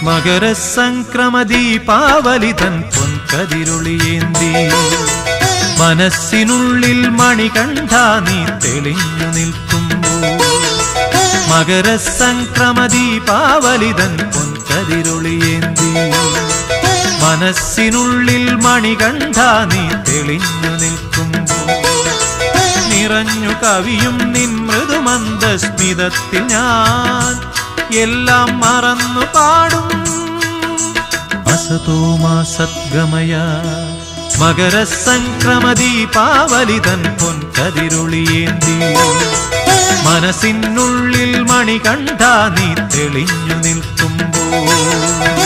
മകരസംക്രമദീപാവലിതൻ പൊൻകതിരൊളിയേന്തി മനസ്സിനുള്ളിൽ മണികണ്ഠ നീ തെളിഞ്ഞു നിൽക്കുമ്പോൾ മകരസംക്രമദീപാവലിതൻ പൊൻകതിരൊളിയേന്തി മനസ്സിനുള്ളിൽ മണികണ്ഠ നീ തെളിഞ്ഞു നിൽക്കുമ്പോൾ നിറഞ്ഞു കവിയും നിൻ മൃദുമന്ദസ്മിതത്തിൽ ഞാൻ എല്ലാം മറന്നു പാടും അസതോ മാ സദ്ഗമയ മകരസംക്രമദീപാവലിതൻ പൊൻകതിരൊളിയേന്തി മനസ്സിനുള്ളിൽ മണികണ്ഠ നീ തെളിഞ്ഞു നിൽക്കുമ്പോൾ